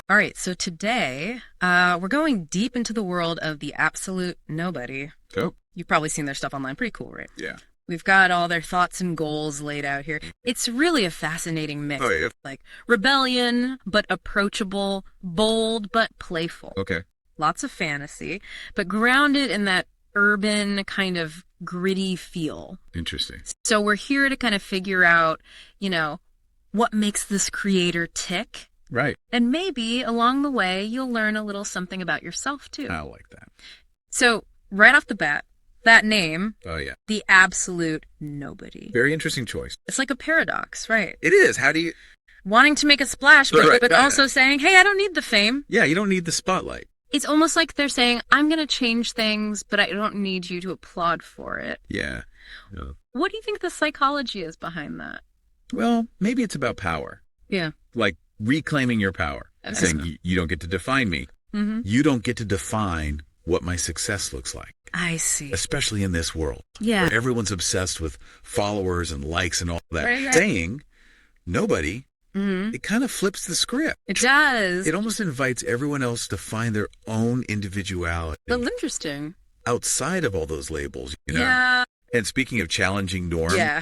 All right, so today we're going deep into the world of the absolute nobody. Oh, You've probably seen their stuff online. Pretty cool, right? yeah. We've got all their thoughts and goals laid out here. It's really a fascinating mix. Oh, yeah. Like rebellion, but approachable, bold, but playful. Okay. Lots of fantasy, but grounded in that urban kind of gritty feel. Interesting. So we're here to kind of figure out, what makes this creator tick. Right. And maybe along the way, you'll learn a little something about yourself, too. I like that. So, right off the bat, that name, Oh, yeah. the absolute nobody. Very interesting choice. It's like a paradox, right? It is. How do you... Wanting to make a splash, Right. but also saying, hey, I don't need the fame. Yeah, you don't need the spotlight. It's almost like they're saying, I'm going to change things, but I don't need you to applaud for it. Yeah. What do you think the psychology is behind that? Well, maybe it's about power. Yeah. Like reclaiming your power. Okay. Saying, you don't get to define me. Mm-hmm. You don't get to define what my success looks like. I see. Especially in this world. Yeah. Where everyone's obsessed with followers and likes and all that. Right. Saying nobody, Mm-hmm. it kind of flips the script. It does. It almost invites everyone else to find their own individuality That's interesting. outside of all those labels, you know? Yeah. And speaking of challenging norms, Yeah.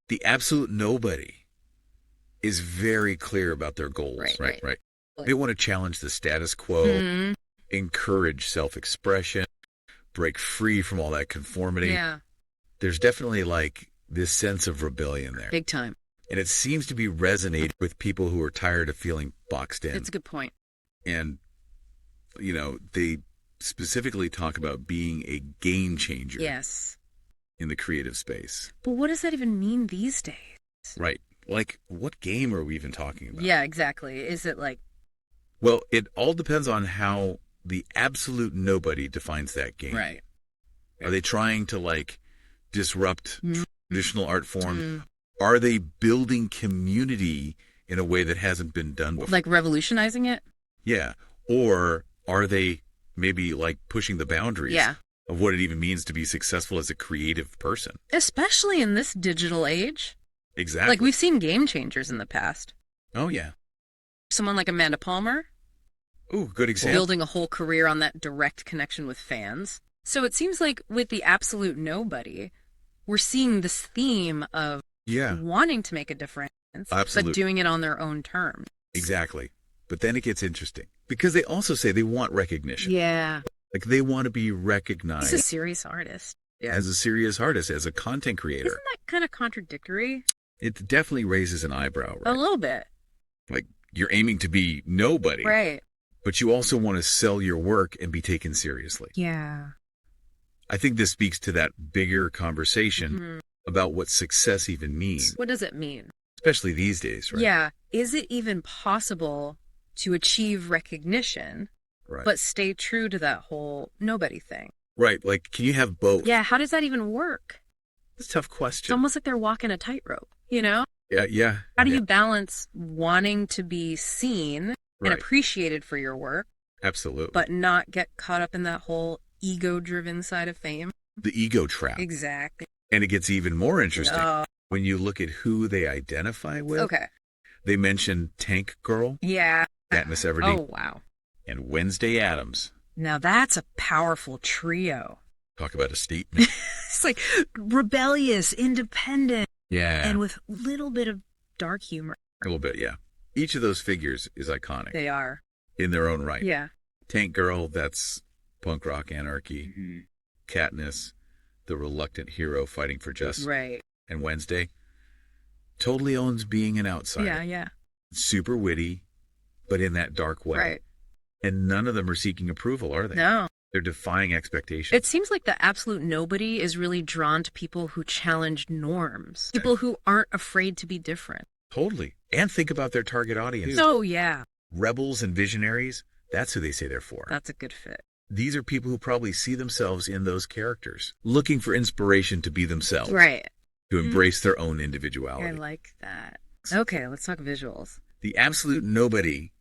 the absolute nobody is very clear about their goals. Right. They want to challenge the status quo, Mm-hmm. encourage self-expression, break free from all that conformity. Yeah. There's definitely like this sense of rebellion there. Big time. And it seems to be resonating with people who are tired of feeling boxed in. It's a good point. And, they specifically talk about being a game changer Yes. in the creative space. But what does that even mean these days? Right. Like, what game are we even talking about? Yeah, exactly. Is it like, Well, it all depends on how the absolute nobody defines that game. right. Are they trying to, like, disrupt Mm. traditional art form? Are they building community in a way that hasn't been done before? Like revolutionizing it? Yeah. Or are they maybe, like, pushing the boundaries Yeah. of what it even means to be successful as a creative person? Especially in this digital age. Exactly. Like we've seen game changers in the past. Oh, yeah. Someone like Amanda Palmer, Ooh, good example. building a whole career on that direct connection with fans. So it seems like with the absolute nobody, we're seeing this theme of Yeah, wanting to make a difference, Absolutely. but doing it on their own terms. exactly. But then it gets interesting because they also say they want recognition. Yeah. Like they want to be He's recognized a serious artist. Yeah. as a serious artist, as a content creator. Isn't that kind of contradictory? It definitely raises an eyebrow, A right? little bit. Like you're aiming to be nobody, Right. but you also want to sell your work and be taken seriously. Yeah. I think this speaks to that bigger conversation Mhm. about what success even means, What does it mean? especially these days, right? Yeah. Is it even possible to achieve recognition, Right. but stay true to that whole nobody thing? Right. Like, can you have both? Yeah. How does that even work? It's a tough It's question. almost like they're walking a tightrope, you know? Yeah. How do you balance wanting to be seen and Right. appreciated for your work, Absolutely. but not get caught up in that whole ego-driven side of fame? The ego trap. Exactly. And it gets even more interesting Oh, when you look at who they identify with. okay. They mention Tank Girl, Yeah. Katniss Everdeen, Oh, wow. and Wednesday Addams. Now that's a powerful trio. Talk about a statement. It's like rebellious, independent, Yeah. and with a little bit of dark humor. A little bit, yeah. Each of those figures is iconic They are. in their own right. Yeah. Tank Girl, that's punk rock anarchy. Mm-hmm. Katniss, the reluctant hero fighting for justice. Right. And Wednesday, totally owns being an outsider. Yeah. Super witty, but in that dark way. Right. And none of them are seeking approval, are they? No. They're defying expectations. It seems like the absolute nobody is really drawn to people who challenge norms, people who aren't afraid to be different. Totally. And think about their target audience. So, yeah, Rebels and visionaries, that's who they say they're for. that's a good fit. These are people who probably see themselves in those characters, looking for inspiration to be themselves, Right. to embrace their own I individuality. like that. Okay, let's talk visuals. The absolute nobody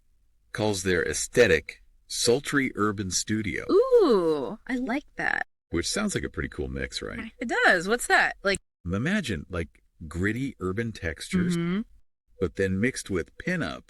calls their aesthetic sultry urban studio, Ooh, I like that. which sounds like a pretty cool mix, right? It does. What's that? Like, Imagine like gritty urban textures, mhm. but then mixed with pinup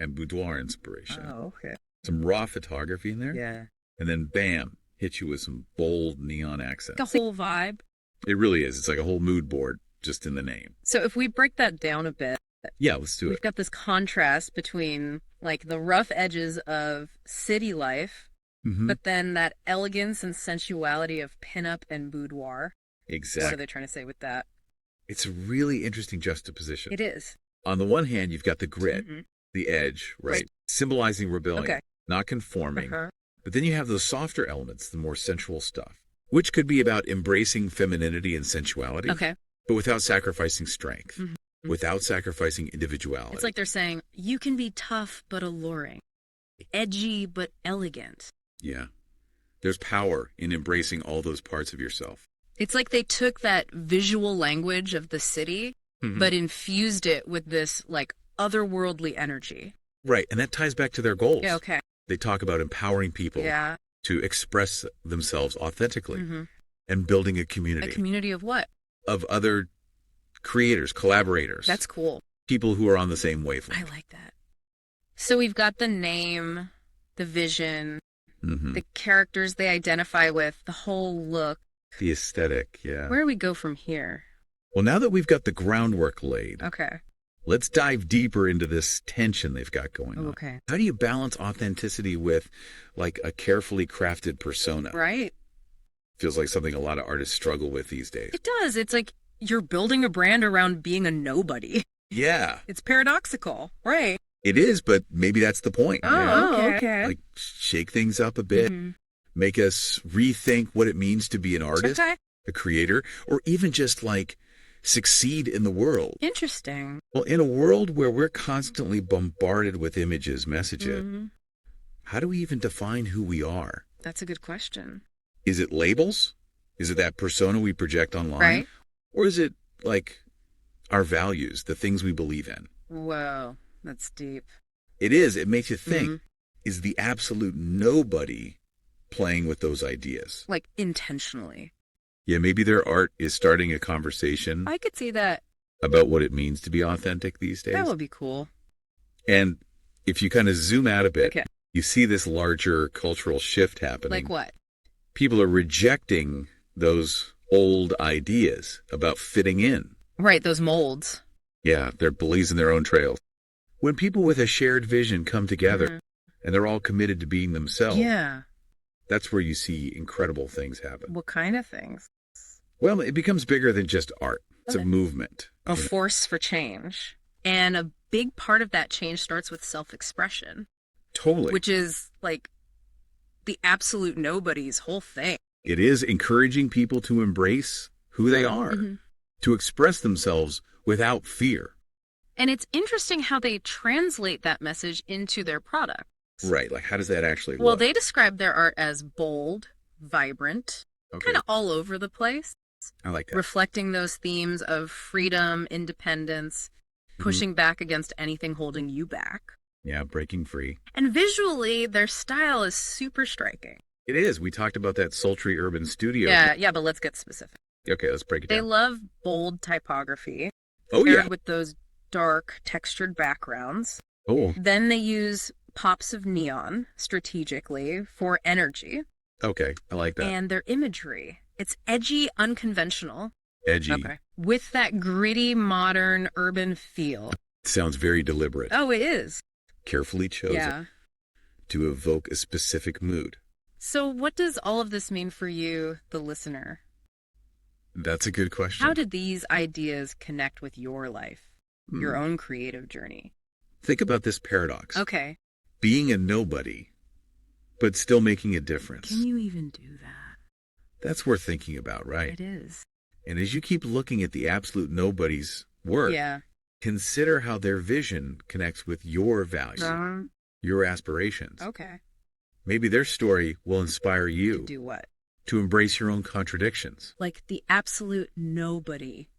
and boudoir inspiration. Oh, okay. Some raw photography in there. Yeah. And then bam, hit you with some bold neon Like accents. a whole vibe. It really is. It's like a whole mood board just in the name. So if we break that down a bit, Yeah, let's do we've it. got this contrast between like the rough edges of city life, Hmm. but then that elegance and sensuality of pinup and boudoir. What are Exactly. they trying to say with that? It's a really interesting juxtaposition. It is. On the one hand, you've got the grit, Mhm. the edge, right? Right. Symbolizing rebellion, Okay. not conforming. Uh-huh. But then you have those softer elements, the more sensual stuff, which could be about embracing femininity and sensuality, Okay. but without sacrificing strength, Mhm. without sacrificing individuality. It's like they're saying, you can be tough but alluring, edgy but elegant. Yeah. There's power in embracing all those parts of yourself. It's like they took that visual language of the city, Mhm. but infused it with this like otherworldly energy. Right. And that ties back to their goals. Yeah, okay. They talk about empowering people Yeah. to express themselves authentically Hmm. and building a A community community of what? of other creators, collaborators, That's cool. people who are on the same I wavelength. like that. So we've got the name, the vision, Hmm. the characters they identify with, the whole look. The aesthetic, yeah. Where do we go from here? Well, now that we've got the groundwork laid, Okay. let's dive deeper into this tension they've got going on. Okay. How do you balance authenticity with like a carefully crafted persona? Right. Feels like something a lot of artists struggle with these days. It does. It's like you're building a brand around being a nobody. Yeah, It's paradoxical. Right. it is, but maybe that's the point. Oh, okay. Like shake things up a bit, Mhm. make us rethink what it means to be an artist, Okay. a creator, or even just like succeed in the world. Interesting. Well, in a world where we're constantly bombarded with images, messages, Mhm. how do we even define who we are? That's a good question. Is it labels? Is it that persona we project online? Right. Or is it like our values, the things we believe in? Whoa. That's deep. It is. It makes you think, Mhm. is the absolute nobody playing with those ideas? Like intentionally. Yeah, maybe their art is starting a conversation I could see that. about what it means to be authentic these days. That would be cool. And if you kind of zoom out a bit, Okay. you see this larger cultural shift happening. Like what? People are rejecting those old ideas about fitting in. Right. Those molds. Yeah, they're blazing their own trails. When people with a shared vision come together Mhm. and they're all committed to being themselves, Yeah. that's where you see incredible things happen. What kind of things? Well, it becomes bigger than just art. It's a Okay. movement. A you know? force for change. And a big part of that change starts with self-expression, Totally. which is like the absolute nobody's whole thing. It is encouraging people to embrace who they are, Mhm. to express themselves without fear. And it's interesting how they translate that message into their product. Right. Like, how does that actually Well, look? they describe their art as bold, vibrant, Okay. kind of all over the place, I like that. reflecting those themes of freedom, independence, Mhm. pushing back against anything holding you back. Yeah, breaking free. And visually, their style is super striking. It is. We talked about that sultry urban studio. Yeah, but let's get specific. Okay, let's break it They down. love bold typography, Oh, paired yeah. with those dark, textured backgrounds. Oh, Then they use pops of neon strategically for energy. okay. I like that. And their imagery. It's edgy, unconventional. Edgy. Okay. With that gritty, modern, urban feel. Sounds very deliberate. Oh, it is. Carefully chosen Yeah. to evoke a specific mood. So what does all of this mean for you, the listener? That's a good question. How did these ideas connect with your life, your own creative journey? Think about this paradox. Okay. Being a nobody, but still making a difference. Can you even do that? That's worth thinking about, right? It is. And as you keep looking at the absolute nobody's work, Yeah. consider how their vision connects with your values, your aspirations. Okay. Maybe their story will inspire To you do what? to embrace your own contradictions. Like the absolute nobody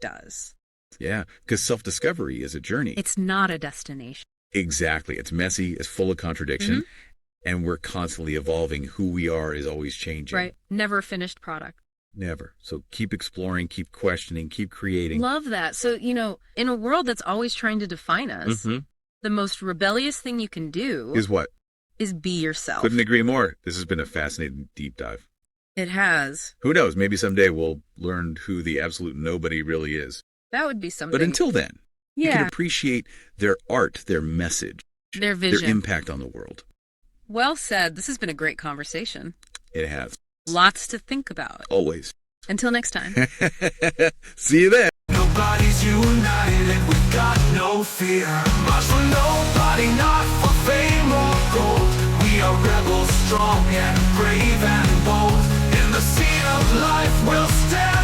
does. Yeah, because self-discovery is a journey. It's not a destination. Exactly. It's messy, it's full of contradiction, and we're constantly evolving. Who we are is always changing. Right. Never finished product. Never. So keep exploring, keep questioning, keep creating. Love that. So, in a world that's always trying to define us, Mhm. The most rebellious thing you can do Is what? is be yourself. Couldn't agree more. This has been a fascinating deep dive. It has. Who knows? Maybe someday we'll learn who the absolute nobody really is. That would be something. But until then, you can yeah, appreciate their art, their message, their vision. their impact on the world. Well said. This has been a great conversation. It has. Lots to think about. Always. Until next time. See you then. Nobody's united, we got no fear. March for nobody, not for fame or gold. We are rebels, strong and brave and bold. In the scene of life, we'll stand.